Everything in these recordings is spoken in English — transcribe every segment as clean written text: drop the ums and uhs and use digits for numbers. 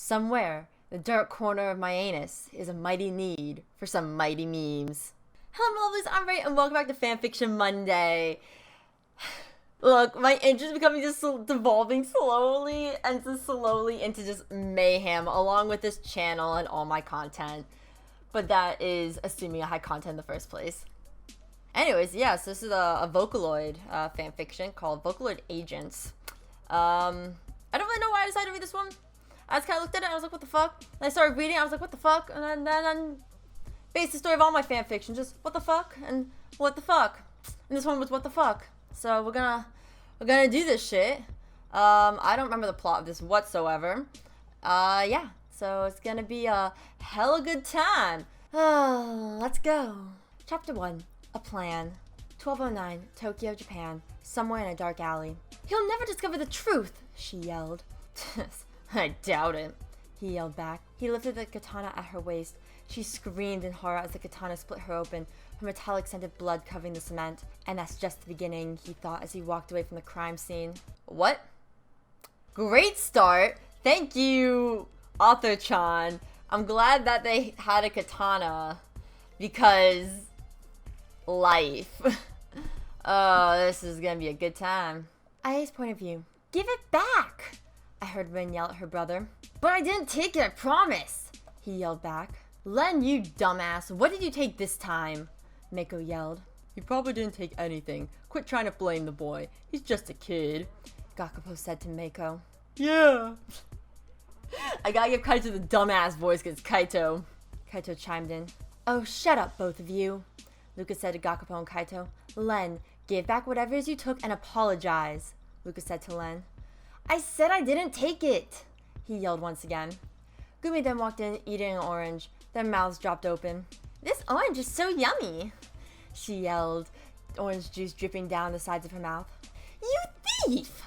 Somewhere, in the dark corner of my anus, is a mighty need for some mighty memes. Hello, my lovelies, I'm Ray, and welcome back to Fanfiction Monday. Look, my interest is becoming just devolving slowly into just mayhem, along with this channel and all my content. But that is assuming I had content in the first place. Anyways, yes, this is a Vocaloid fanfiction called Vocaloid Agents. I don't really know why I decided to read this one. I just kind of looked at it and I was like, what the fuck? And I started reading, I was like, what the fuck? And then based the story of all my fanfiction, just what the fuck and what the fuck. And this one was what the fuck. So we're gonna do this shit. I don't remember the plot of this whatsoever. Yeah. So it's gonna be a hella good time. Let's go. Chapter 1. A plan. 1209, Tokyo, Japan. Somewhere in a dark alley. He'll never discover the truth, she yelled. I doubt it, he yelled back. He lifted the katana at her waist. She screamed in horror as the katana split her open, her metallic scented blood covering the cement. And that's just the beginning, he thought as he walked away from the crime scene. What? Great start. Thank you, author-chan. I'm glad that they had a katana because life. Oh, this is gonna be a good time. Aya's point of view. Give it back! I heard Rin yell at her brother. But I didn't take it, I promise! He yelled back. Len, you dumbass, what did you take this time? Mako yelled. You probably didn't take anything. Quit trying to blame the boy. He's just a kid. Gakapo said to Mako. Yeah. I gotta give Kaito the dumbass voice because Kaito. Kaito chimed in. Oh, shut up, both of you. Lucas said to Gakapo and Kaito. Len, give back whatever it is you took and apologize. Lucas said to Len. I said I didn't take it, he yelled once again. Gumi then walked in, eating an orange. Their mouths dropped open. This orange is so yummy, she yelled, orange juice dripping down the sides of her mouth. You thief!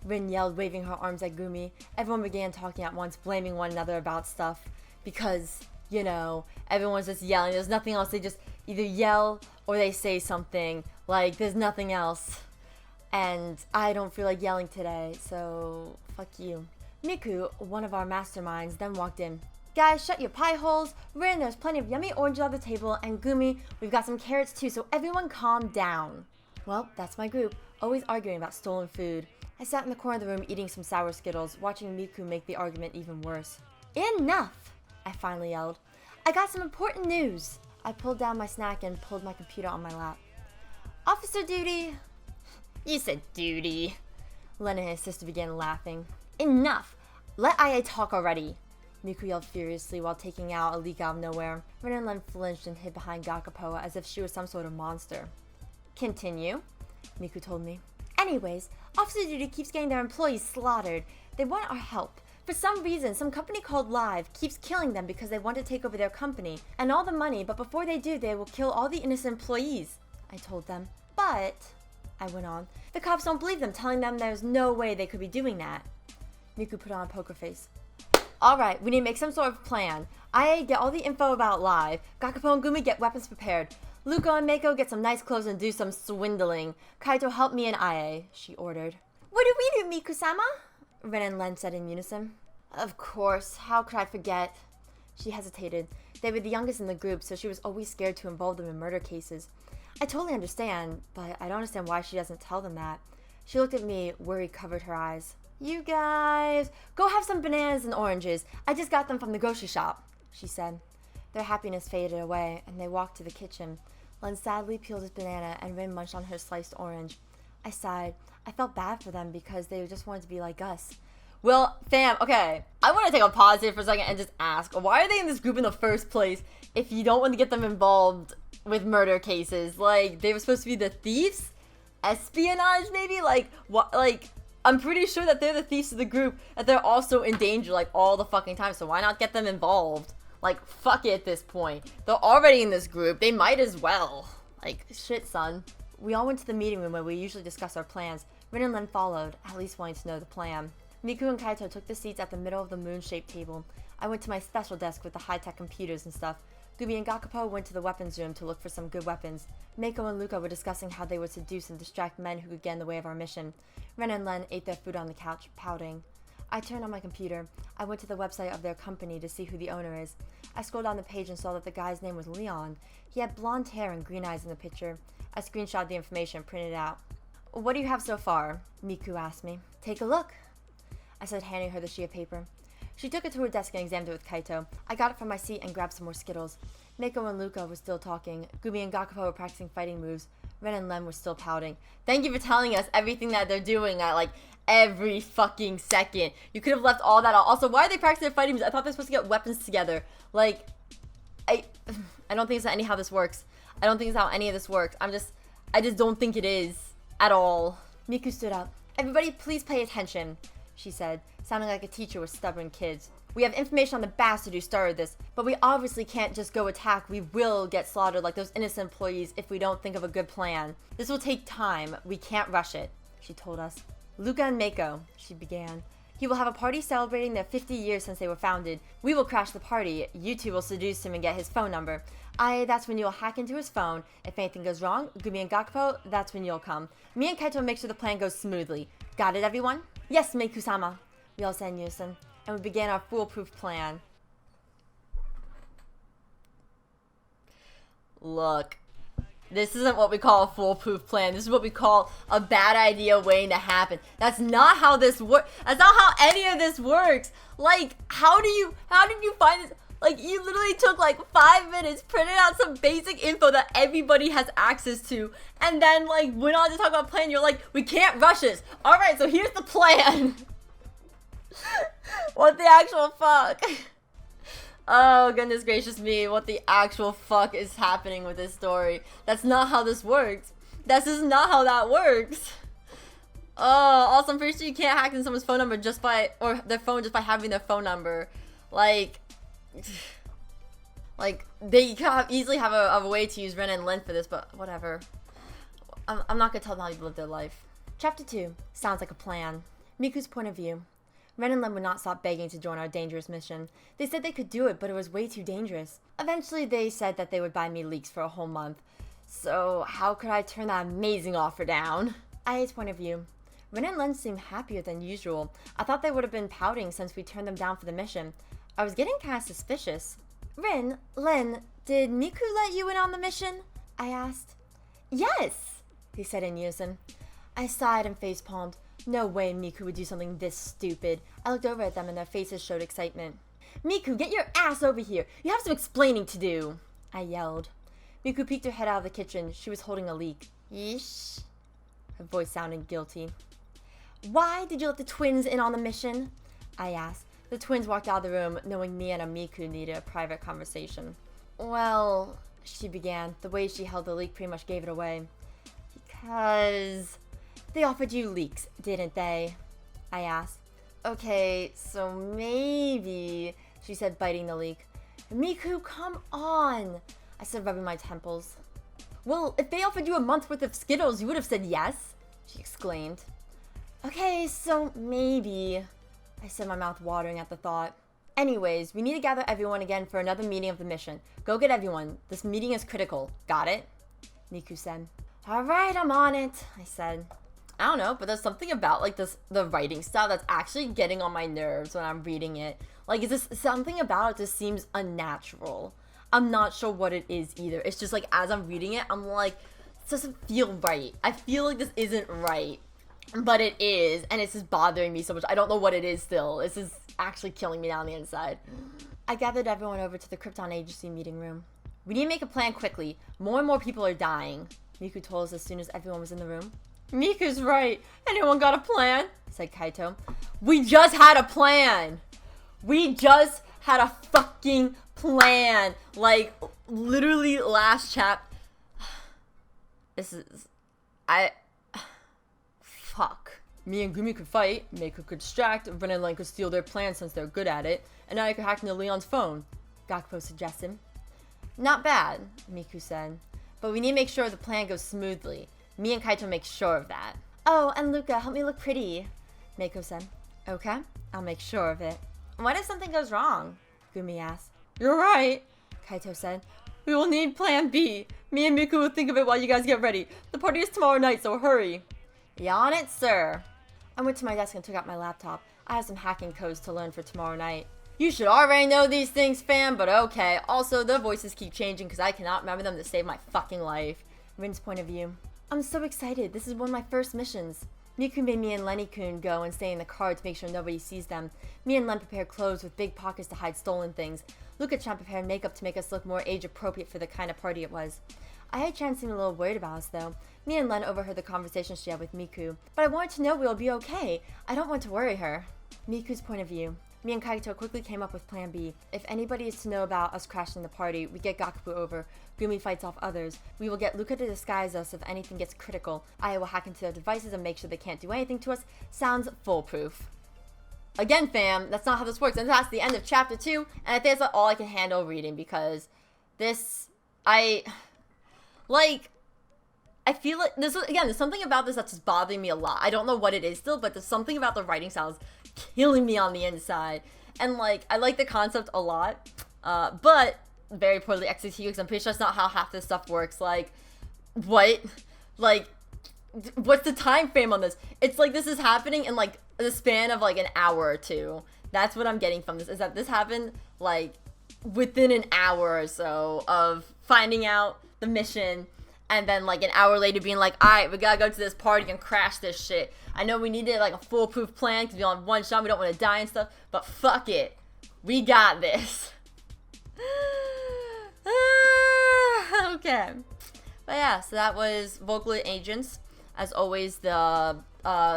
Rin yelled, waving her arms at Gumi. Everyone began talking at once, blaming one another about stuff. Because, you know, everyone's just yelling. There's nothing else. They just either yell or they say something. Like, there's nothing else. And I don't feel like yelling today, so fuck you. Miku, one of our masterminds, then walked in. Guys, shut your pie holes. Rin, there's plenty of yummy oranges on the table. And Gumi, we've got some carrots too, so everyone calm down. Well, that's my group, always arguing about stolen food. I sat in the corner of the room eating some sour Skittles, watching Miku make the argument even worse. Enough! I finally yelled. I got some important news. I pulled down my snack and pulled my computer on my lap. Officer duty. You said duty. Len and his sister began laughing. Enough! Let IA talk already! Miku yelled furiously while taking out a leak out of nowhere. Ren and Len flinched and hid behind Gakapo as if she was some sort of monster. Continue, Miku told me. Anyways, Officer Duty keeps getting their employees slaughtered. They want our help. For some reason, some company called Live keeps killing them because they want to take over their company and all the money, but before they do, they will kill all the innocent employees, I told them. But, I went on, the cops don't believe them, telling them there's no way they could be doing that. Miku put on a poker face. Alright, we need to make some sort of plan. IA, get all the info about Live. Gakapo and Gumi, get weapons prepared. Luko and Mako, get some nice clothes and do some swindling. Kaito, help me and IA, she ordered. What do we do, Miku-sama? Ren and Len said in unison. Of course, how could I forget? She hesitated. They were the youngest in the group, so she was always scared to involve them in murder cases. I totally understand, but I don't understand why she doesn't tell them that. She looked at me, worry covered her eyes. You guys, go have some bananas and oranges. I just got them from the grocery shop, she said. Their happiness faded away, and they walked to the kitchen. Len sadly peeled his banana, and Rin munched on her sliced orange. I sighed. I felt bad for them because they just wanted to be like us. Well, fam, okay. I want to take a pause here for a second and just ask, why are they in this group in the first place if you don't want to get them involved with murder cases? Like, they were supposed to be the thieves? Espionage, maybe? Like, what? Like, I'm pretty sure that they're the thieves of the group, that they're also in danger, like, all the fucking time, so why not get them involved? Like, fuck it at this point. They're already in this group. They might as well. Like, shit, son. We all went to the meeting room where we usually discuss our plans. Rin and Len followed, at least wanting to know the plan. Miku and Kaito took the seats at the middle of the moon-shaped table. I went to my special desk with the high-tech computers and stuff. Gumi and Gakapo went to the weapons room to look for some good weapons. Mako and Luka were discussing how they would seduce and distract men who could get in the way of our mission. Ren and Len ate their food on the couch, pouting. I turned on my computer. I went to the website of their company to see who the owner is. I scrolled down the page and saw that the guy's name was Leon. He had blonde hair and green eyes in the picture. I screenshotted the information and printed it out. What do you have so far? Miku asked me. Take a look, I said, handing her the sheet of paper. She took it to her desk and examined it with Kaito. I got it from my seat and grabbed some more Skittles. Mako and Luca were still talking. Gumi and Gakupo were practicing fighting moves. Ren and Lem were still pouting. Thank you for telling us everything that they're doing at, like, every fucking second. You could have left all that out. Also, why are they practicing their fighting moves? I thought they're supposed to get weapons together. Like, I don't think it's any how this works. I don't think it's how any of this works. I just don't think it is at all. Miku stood up. Everybody, please pay attention, she said, sounding like a teacher with stubborn kids. We have information on the bastard who started this, but we obviously can't just go attack. We will get slaughtered like those innocent employees if we don't think of a good plan. This will take time. We can't rush it, she told us. Luca and Mako, she began. He will have a party celebrating their 50 years since they were founded. We will crash the party. You two will seduce him and get his phone number. That's when you'll hack into his phone. If anything goes wrong, Gumi and Gakupo, that's when you'll come. Me and Kaito will make sure the plan goes smoothly. Got it, everyone? Yes, Meiku-sama, we all said in unison, and we began our foolproof plan. Look, this isn't what we call a foolproof plan. This is what we call a bad idea waiting to happen. That's not how this works. That's not how any of this works. Like, how did you find this? Like, you literally took like 5 minutes, printed out some basic info that everybody has access to, and then like went on to talk about plan. You're like, we can't rush this. All right, so here's the plan. What the actual fuck? Oh, goodness gracious me. What the actual fuck is happening with this story? That's not how this works. This is not how that works. Oh, also, I'm pretty sure you can't hack in someone's phone number or their phone just by having their phone number. Like, they could easily have a way to use Ren and Lin for this, but whatever. I'm not gonna tell them how to live their life. Chapter 2. Sounds like a plan. Miku's point of view. Ren and Lem would not stop begging to join our dangerous mission. They said they could do it, but it was way too dangerous. Eventually, they said that they would buy me leeks for a whole month. So, how could I turn that amazing offer down? IA's point of view. Ren and Len seemed happier than usual. I thought they would have been pouting since we turned them down for the mission. I was getting kind of suspicious. Ren, Len, did Miku let you in on the mission? I asked. Yes, they said in unison. I sighed and facepalmed. No way Miku would do something this stupid. I looked over at them and their faces showed excitement. Miku, get your ass over here. You have some explaining to do, I yelled. Miku peeked her head out of the kitchen. She was holding a leek. Yeesh. Her voice sounded guilty. Why did you let the twins in on the mission? I asked. The twins walked out of the room, knowing me and Miku needed a private conversation. Well, she began. The way she held the leek pretty much gave it away. Because they offered you leeks, didn't they? I asked. Okay, so maybe, she said, biting the leek. Miku, come on, I said, rubbing my temples. Well, if they offered you a month's worth of Skittles, you would have said yes, she exclaimed. Okay, so maybe, I said, my mouth watering at the thought. Anyways, we need to gather everyone again for another meeting of the mission. Go get everyone. This meeting is critical. Got it? Miku said. Alright, I'm on it, I said. I don't know, but there's something about like the writing style that's actually getting on my nerves when I'm reading it. Like, is this something about it just seems unnatural. I'm not sure what it is either. It's just like as I'm reading it, I'm like, this doesn't feel right. I feel like this isn't right. But it is, and it's just bothering me so much. I don't know what it is still. This is actually killing me down the inside. I gathered everyone over to the Krypton Agency meeting room. We need to make a plan quickly. More and more people are dying, Miku told us as soon as everyone was in the room. Miku's right. Anyone got a plan? Said Kaito. We just had a plan. We just had a fucking plan. Like, literally last Fuck. Me and Gumi could fight, Mako could distract, Ren and Len could steal their plan since they're good at it, and now I could hack into Leon's phone, Gakupo suggested. Not bad, Miku said, but we need to make sure the plan goes smoothly. Me and Kaito make sure of that. Oh, and Luca, help me look pretty, Mako said. Okay, I'll make sure of it. What if something goes wrong? Gumi asked. You're right, Kaito said. We will need plan B. Me and Miku will think of it while you guys get ready. The party is tomorrow night, so hurry. Yeah, on it, sir. I went to my desk and took out my laptop. I have some hacking codes to learn for tomorrow night. You should already know these things, fam, but okay. Also, the voices keep changing because I cannot remember them to save my fucking life. Rin's point of view. I'm so excited. This is one of my first missions. Miku made me and Lenny-kun go and stay in the car to make sure nobody sees them. Me and Len prepared clothes with big pockets to hide stolen things. Luka-chan prepared makeup to make us look more age-appropriate for the kind of party it was. Aya-chan seemed a little worried about us, though. Me and Len overheard the conversation she had with Miku. But I wanted to know we'll be okay. I don't want to worry her. Miku's point of view. Me and Kaito quickly came up with plan B. If anybody is to know about us crashing the party, we get Gakubu over. Gumi fights off others. We will get Luka to disguise us if anything gets critical. Aya will hack into their devices and make sure they can't do anything to us. Sounds foolproof. Again, fam, that's not how this works. And that's the end of chapter 2. And I think that's all I can handle reading because this, I feel like there's something about this that's just bothering me a lot. I don't know what it is still, but there's something about the writing styles killing me on the inside. And like, I like the concept a lot, but very poorly executed because I'm pretty sure that's not how half this stuff works. Like, what? Like, what's the time frame on this? It's like this is happening in like the span of like an hour or two. That's what I'm getting from this, is that this happened like within an hour or so of finding out the mission. And then, like, an hour later being like, alright, we gotta go to this party and crash this shit. I know we needed, like, a foolproof plan because we on one shot, we don't want to die and stuff. But fuck it. We got this. Okay. But yeah, so that was Vocaloid Agents. As always, the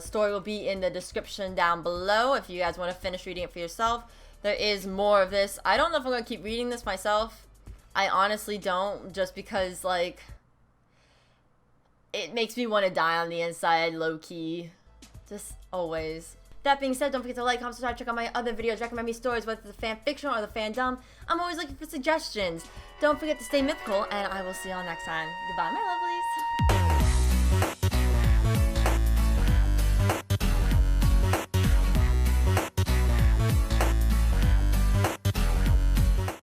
story will be in the description down below if you guys want to finish reading it for yourself. There is more of this. I don't know if I'm going to keep reading this myself. I honestly don't, just because, like, it makes me want to die on the inside, low-key. Just always. That being said, don't forget to like, comment, subscribe, check out my other videos, recommend me stories, whether it's the fan fiction or the fandom. I'm always looking for suggestions. Don't forget to stay mythical, and I will see y'all next time. Goodbye, my lovelies.